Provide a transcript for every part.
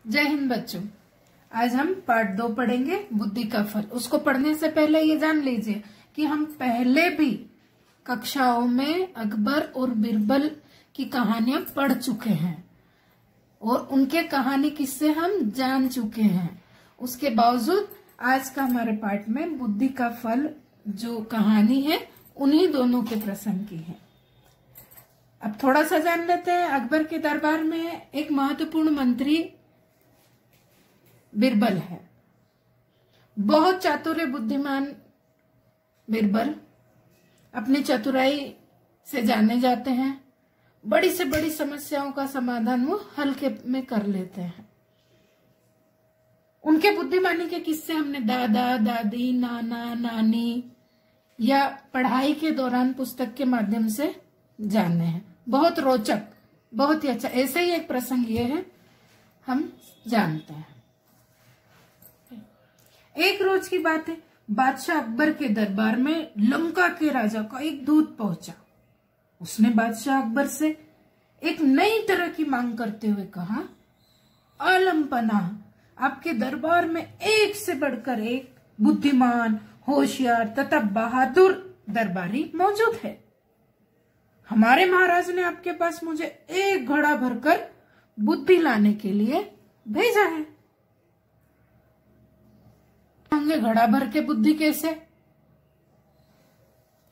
जय हिंद बच्चों। आज हम पार्ट 2 पढ़ेंगे बुद्धि का फल। उसको पढ़ने से पहले ये जान लीजिए कि हम पहले भी कक्षाओं में अकबर और बीरबल की कहानियां पढ़ चुके हैं और उनके कहानी किस्से हम जान चुके हैं। उसके बावजूद आज का हमारे पार्ट में बुद्धि का फल जो कहानी है उन्हीं दोनों के प्रसंग की है। अब थोड़ा सा जान लेते हैं। अकबर के दरबार में एक महत्वपूर्ण मंत्री बीरबल है। बहुत चातुर बुद्धिमान बीरबल अपनी चतुराई से जाने जाते हैं। बड़ी से बड़ी समस्याओं का समाधान वो हल्के में कर लेते हैं। उनके बुद्धिमानी के किस्से हमने दादा दादी नाना नानी या पढ़ाई के दौरान पुस्तक के माध्यम से जाने हैं। बहुत रोचक, बहुत ही अच्छा। ऐसे ही एक प्रसंग ये है, हम जानते हैं। एक रोज की बात है, बादशाह अकबर के दरबार में लंका के राजा का एक दूत पहुंचा। उसने बादशाह अकबर से एक नई तरह की मांग करते हुए कहा, आलम पनाह, आपके दरबार में एक से बढ़कर एक बुद्धिमान, होशियार तथा बहादुर दरबारी मौजूद है। हमारे महाराज ने आपके पास मुझे एक घड़ा भरकर बुद्धि लाने के लिए भेजा है। होंगे घड़ा भर के बुद्धि कैसे?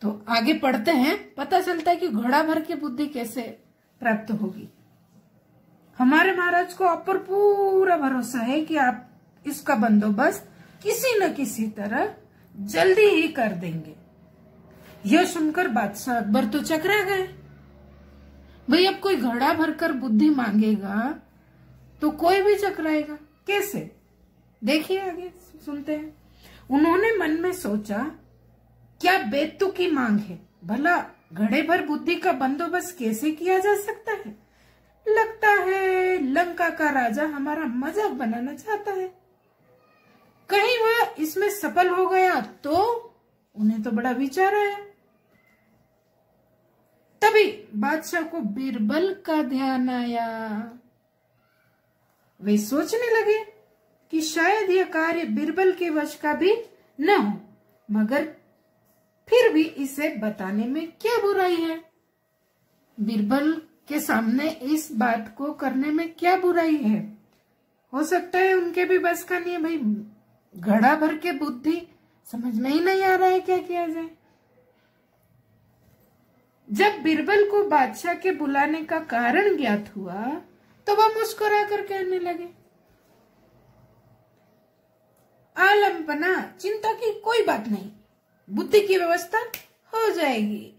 तो आगे पढ़ते हैं, पता चलता है कि घड़ा भर के बुद्धि कैसे प्राप्त होगी। हमारे महाराज को आप पर पूरा भरोसा है कि आप इसका बंदोबस्त किसी न किसी तरह जल्दी ही कर देंगे। यह सुनकर बादशाह अकबर तो चकरा गए। भाई, अब कोई घड़ा भरकर बुद्धि मांगेगा तो कोई भी चकराएगा, कैसे? देखिए आगे सुनते हैं। उन्होंने मन में सोचा, क्या बेतुकी मांग है, भला घड़े भर बुद्धि का बंदोबस्त कैसे किया जा सकता है? लगता है लंका का राजा हमारा मजाक बनाना चाहता है। कहीं वह इसमें सफल हो गया तो उन्हें तो बड़ा विचार आया। तभी बादशाह को बीरबल का ध्यान आया। वे सोचने लगे कि शायद यह कार्य बीरबल के वश का भी न हो, मगर फिर भी इसे बताने में क्या बुराई है? बीरबल के सामने इस बात को करने में क्या बुराई है? हो सकता है उनके भी बस का नहीं है। भाई, घड़ा भर के बुद्धि समझ में ही नहीं आ रहा है, क्या किया जाए? जब बीरबल को बादशाह के बुलाने का कारण ज्ञात हुआ तो वह मुस्कुरा कर कहने लगे, आलमपना, चिंता की कोई बात नहीं, बुद्धि की व्यवस्था हो जाएगी,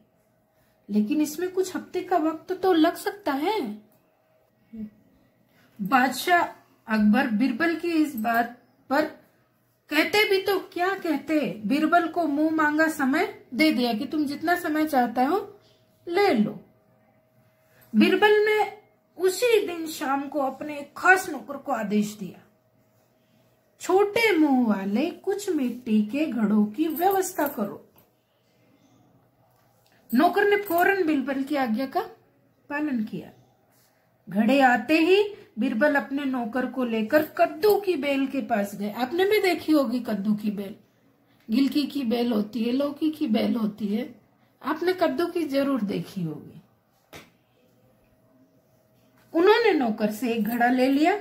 लेकिन इसमें कुछ हफ्ते का वक्त तो लग सकता है। बादशाह अकबर बीरबल की इस बात पर कहते भी तो क्या कहते, बीरबल को मुंह मांगा समय दे दिया कि तुम जितना समय चाहता हो ले लो। बीरबल ने उसी दिन शाम को अपने खास नौकर को आदेश दिया, छोटे मुंह वाले कुछ मिट्टी के घड़ों की व्यवस्था करो। नौकर ने फौरन बीरबल की आज्ञा का पालन किया। घड़े आते ही बीरबल अपने नौकर को लेकर कद्दू की बेल के पास गए। आपने भी देखी होगी कद्दू की बेल, गिलकी की बेल होती है, लौकी की बेल होती है, आपने कद्दू की जरूर देखी होगी। उन्होंने नौकर से एक घड़ा ले लिया।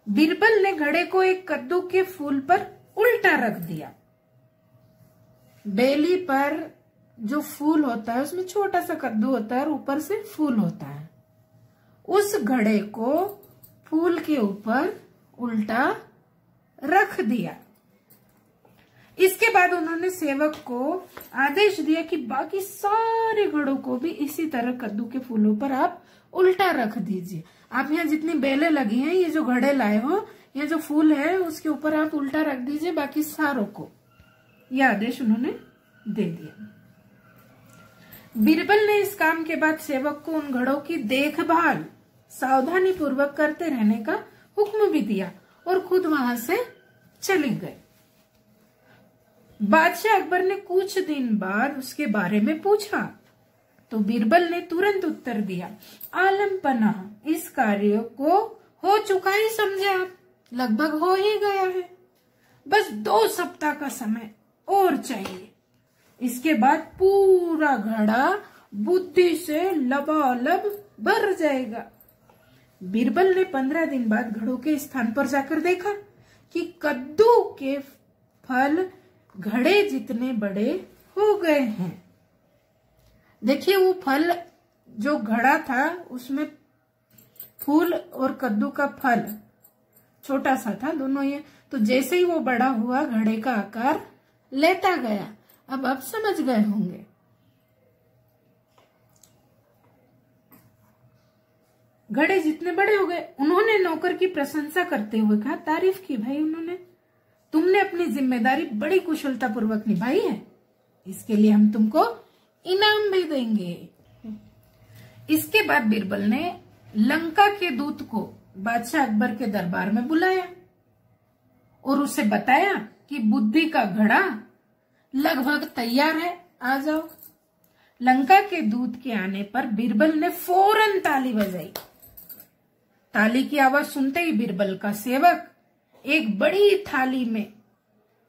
बीरबल ने घड़े को एक कद्दू के फूल पर उल्टा रख दिया। बेली पर जो फूल होता है उसमें छोटा सा कद्दू होता है और ऊपर से फूल होता है। उस घड़े को फूल के ऊपर उल्टा रख दिया। इसके बाद उन्होंने सेवक को आदेश दिया कि बाकी सारे घड़ों को भी इसी तरह कद्दू के फूलों पर आप उल्टा रख दीजिए। आप यहाँ जितनी बेलें लगी हैं, ये जो घड़े लाए हो, ये जो फूल है उसके ऊपर आप उल्टा रख दीजिए बाकी सारों को। यह आदेश उन्होंने दे दिया। बीरबल ने इस काम के बाद सेवक को उन घड़ों की देखभाल सावधानी पूर्वक करते रहने का हुक्म भी दिया और खुद वहां से चले गए। बादशाह अकबर ने कुछ दिन बाद उसके बारे में पूछा तो बीरबल ने तुरंत उत्तर दिया, आलम पनाह, इस कार्य को हो चुका ही समझे आप, लगभग हो ही गया है। बस 2 सप्ताह का समय और चाहिए। इसके बाद पूरा घड़ा बुद्धि से लबालब भर जाएगा। बीरबल ने 15 दिन बाद घड़ों के स्थान पर जाकर देखा कि कद्दू के फल घड़े जितने बड़े हो गए हैं। देखिए, वो फल जो घड़ा था उसमें फूल और कद्दू का फल छोटा सा था, दोनों ये। तो जैसे ही वो बड़ा हुआ, घड़े का आकार लेता गया। अब आप समझ गए होंगे। घड़े जितने बड़े हो गए, उन्होंने नौकर की प्रशंसा करते हुए कहा, तारीफ की भाई उन्होंने, तुमने अपनी जिम्मेदारी बड़ी कुशलता पूर्वक निभाई है, इसके लिए हम तुमको इनाम भी देंगे। इसके बाद बीरबल ने लंका के दूत को बादशाह अकबर के दरबार में बुलाया और उसे बताया कि बुद्धि का घड़ा लगभग तैयार है, आ जाओ। लंका के दूत के आने पर बीरबल ने फौरन ताली बजाई। ताली की आवाज सुनते ही बीरबल का सेवक एक बड़ी थाली में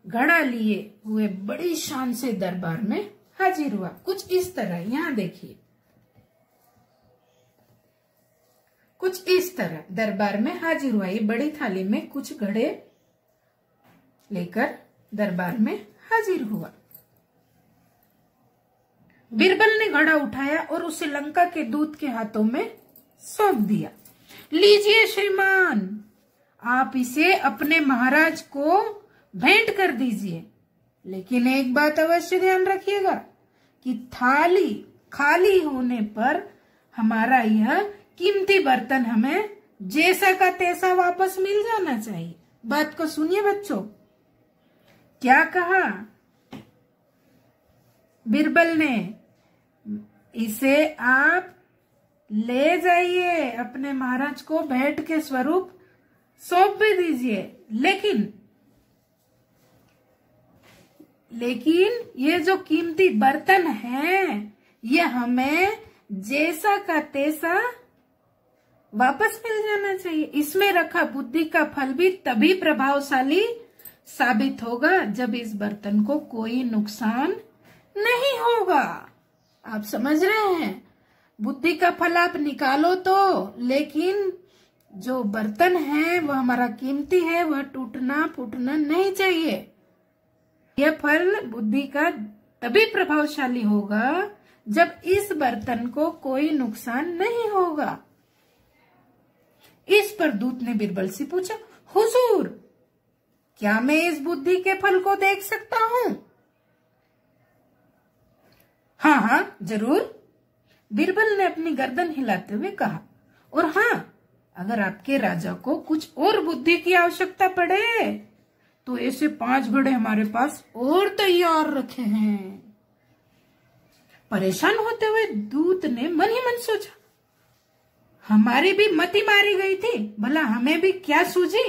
घड़ा लिए हुए बड़ी शान से दरबार में हाजिर हुआ। कुछ इस तरह, यहां देखिए, कुछ इस तरह दरबार में हाजिर हुआ। ये बड़ी थाली में कुछ घड़े लेकर दरबार में हाजिर हुआ। बीरबल ने घड़ा उठाया और उसे लंका के दूत के हाथों में सौंप दिया। लीजिए श्रीमान, आप इसे अपने महाराज को भेंट कर दीजिए, लेकिन एक बात अवश्य ध्यान रखिएगा कि थाली खाली होने पर हमारा यह कीमती बर्तन हमें जैसा का तैसा वापस मिल जाना चाहिए। बात को सुनिए बच्चों। क्या कहा बीरबल ने? इसे आप ले जाइए, अपने महाराज को भेंट के स्वरूप सौंप भी दीजिए, लेकिन ये जो कीमती बर्तन है, ये हमें जैसा का तैसा वापस मिल जाना चाहिए। इसमें रखा बुद्धि का फल भी तभी प्रभावशाली साबित होगा जब इस बर्तन को कोई नुकसान नहीं होगा। आप समझ रहे हैं? बुद्धि का फल आप निकालो तो, लेकिन जो बर्तन है वो हमारा कीमती है, वह टूटना फूटना नहीं चाहिए। यह फल बुद्धि का तभी प्रभावशाली होगा जब इस बर्तन को कोई नुकसान नहीं होगा। इस पर दूत ने बीरबल से पूछा, हुजूर, क्या मैं इस बुद्धि के फल को देख सकता हूं? हाँ हाँ जरूर, बीरबल ने अपनी गर्दन हिलाते हुए कहा। और हाँ, अगर आपके राजा को कुछ और बुद्धि की आवश्यकता पड़े तो ऐसे 5 घड़े हमारे पास और तैयार रखे हैं। परेशान होते हुए दूत ने मन ही मन सोचा, हमारी भी मति मारी गई थी, भला हमें भी क्या सूझी?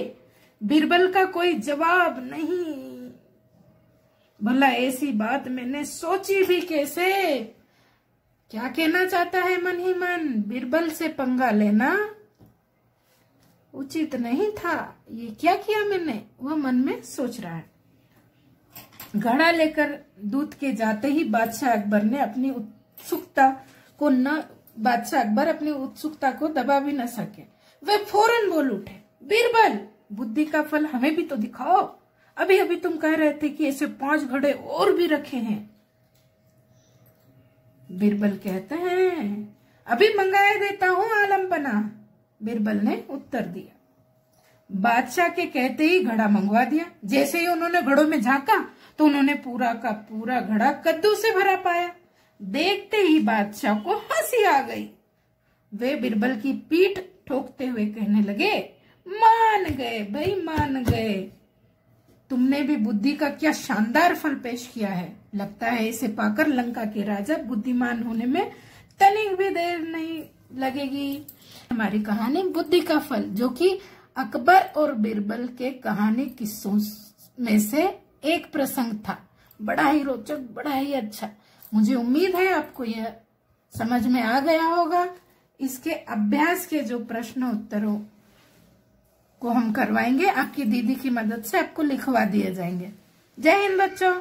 बीरबल का कोई जवाब नहीं। भला ऐसी बात मैंने सोची भी कैसे? क्या कहना चाहता है मन ही मन? बीरबल से पंगा लेना उचित नहीं था। ये क्या किया मैंने, वह मन में सोच रहा है। घड़ा लेकर दूत के जाते ही बादशाह अकबर अपनी उत्सुकता को दबा भी न सके। वे फौरन बोल उठे, बीरबल, बुद्धि का फल हमें भी तो दिखाओ। अभी अभी तुम कह रहे थे कि ऐसे 5 घड़े और भी रखे हैं। बीरबल कहते हैं, अभी मंगाए देता हूं आलमपना, बीरबल ने उत्तर दिया। बादशाह के कहते ही घड़ा मंगवा दिया। जैसे ही उन्होंने घड़ों में झांका तो उन्होंने पूरा का पूरा घड़ा कद्दू से भरा पाया। देखते ही बादशाह को हंसी आ गई। वे बीरबल की पीठ ठोकते हुए कहने लगे, मान गए भाई, मान गए। तुमने भी बुद्धि का क्या शानदार फल पेश किया है। लगता है इसे पाकर लंका के राजा बुद्धिमान होने में तनिक भी देर नहीं लगेगी। हमारी कहानी बुद्धि का फल, जो कि अकबर और बीरबल के कहानी किस्सों में से एक प्रसंग था। बड़ा ही रोचक, बड़ा ही अच्छा। मुझे उम्मीद है आपको यह समझ में आ गया होगा। इसके अभ्यास के जो प्रश्न उत्तरों को हम करवाएंगे। आपकी दीदी की मदद से आपको लिखवा दिए जाएंगे। जय हिंद बच्चों।